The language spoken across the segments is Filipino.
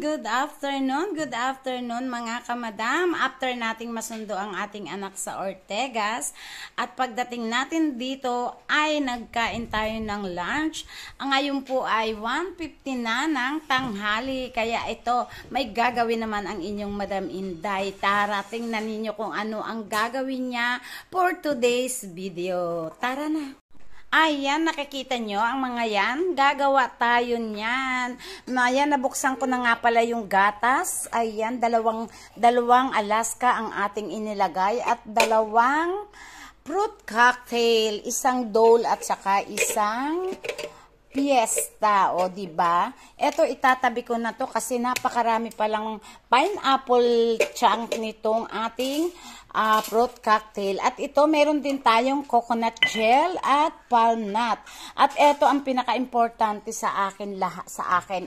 Good afternoon mga kamadam. After nating masundo ang ating anak sa Ortegas at pagdating natin dito ay nagkain tayo ng lunch. Ngayon po ay 1:50 na ng tanghali. Kaya ito, may gagawin naman ang inyong Madam Inday. Tara, tingnan ninyo kung ano ang gagawin niya for today's video. Tara na. Ayan, nakikita nyo ang mga yan. Gagawa tayo niyan. Ayan, nabuksan ko na nga pala yung gatas. Ayan, dalawang Alaska ang ating inilagay at dalawang fruit cocktail. Isang Dole at saka isang Fiesta, o diba? Ito itatabi ko na to kasi napakarami palang pineapple chunk nitong ating fruit cocktail. At ito meron din tayong coconut gel at palm nut. At ito ang pinaka-importante sa akin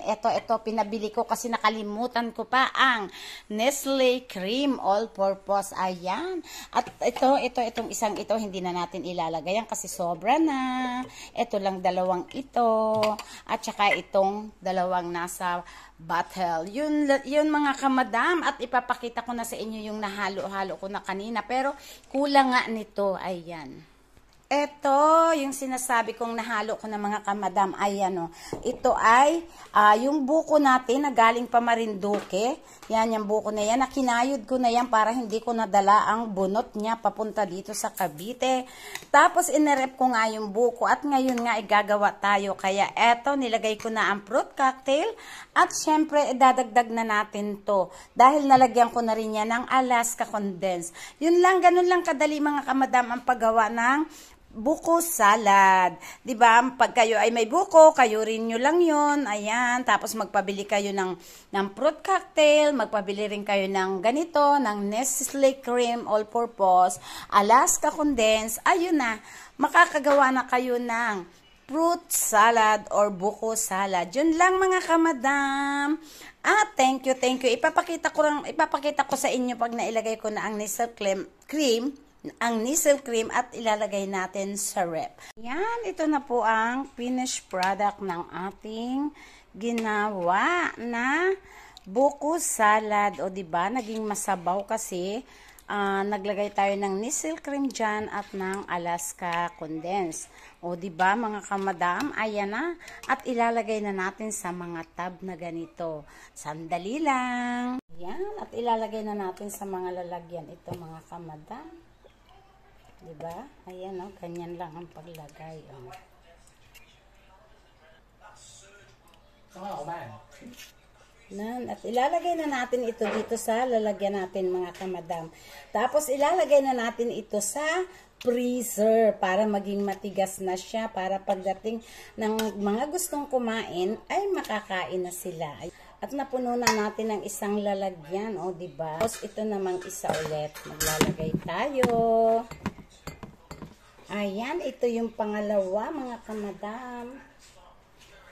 Ito pinabili ko kasi nakalimutan ko pa ang Nestle Cream All Purpose. Ayan. At itong isang ito hindi na natin ilalagay yan kasi sobra na. Ito lang dalawang ito. At saka itong dalawang nasa bottle. Yun mga kamadam, at ipapakita ko na sa inyo yung nahalo-halo ko na kanina, pero kulang nga nito. Ayan. Ito, yung sinasabi kong nahalo ko na mga kamadam, ayan o. Ito ay yung buko natin na galing pa Marinduque. Yan, yung buko na yan. Nakinayod ko na yan para hindi ko nadala ang bunot niya papunta dito sa Cavite. Tapos, inirep ko nga yung buko at ngayon nga igagawa tayo. Kaya eto, nilagay ko na ang fruit cocktail at syempre, idadagdag na natin to. Dahil nalagyan ko na rin yan ng Alaska Condensed. Yun lang, ganun lang kadali mga kamadam ang paggawa ng buko salad. 'Di ba? Pag kayo ay may buko, kayo rin nyo lang 'yon. Ayan, tapos magpabili kayo ng fruit cocktail, magpabili rin kayo ng ganito, ng Nestle Cream All Purpose, Alaska Condensed. Ayun na, makakagawa na kayo ng fruit salad or buko salad. Yun lang mga kamadam. Thank you. Ipapakita ko sa inyo pag nailagay ko na ang Nestle cream at ilalagay natin sa rep. Yan, ito na po ang finished product ng ating ginawa na buko salad. O diba, naging masabaw kasi naglagay tayo ng Nestle cream dyan at ng Alaska Condensed. O diba mga kamadam, ayan na. At ilalagay na natin sa mga tub na ganito. Sandali lang. Yan, at ilalagay na natin sa mga lalagyan ito mga kamadam. Diba? Ayan o, ganyan lang ang paglagay. At ilalagay na natin ito dito sa lalagyan natin mga kamadam. Tapos ilalagay na natin ito sa freezer para maging matigas na siya para pagdating ng mga gustong kumain ay makakain na sila. At napuno na natin ng isang lalagyan, o diba? Tapos ito namang isa ulit. Maglalagay tayo. Ayan, ito yung pangalawa mga kamadam.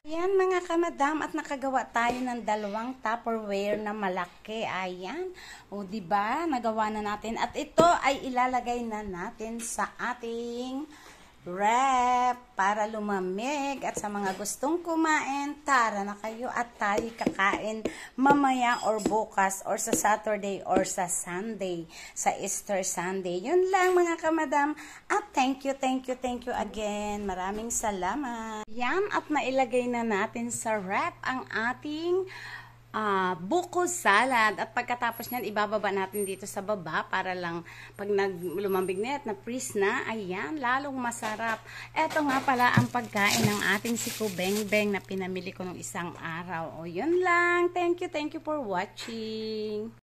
Ayan mga kamadam, at nakagawa tayo ng dalawang Tupperware na malaki. Ayan, o diba, nagawa na natin. At ito ay ilalagay na natin sa ating rep para lumamig. At sa mga gustong kumain, tara na kayo at tayo kakain mamaya or bukas or sa Saturday or sa Sunday, sa Easter Sunday. Yun lang mga kamadam. At thank you again. Maraming salamat. Yan, at nailagay na natin sa rep ang ating buko salad. At pagkatapos niyan, ibababa natin dito sa baba para lang pag lumambig na at na-freeze na, ayan, lalong masarap. Eto nga pala ang pagkain ng ating si Kubengbeng na pinamili ko nung isang araw. O yun lang. Thank you for watching.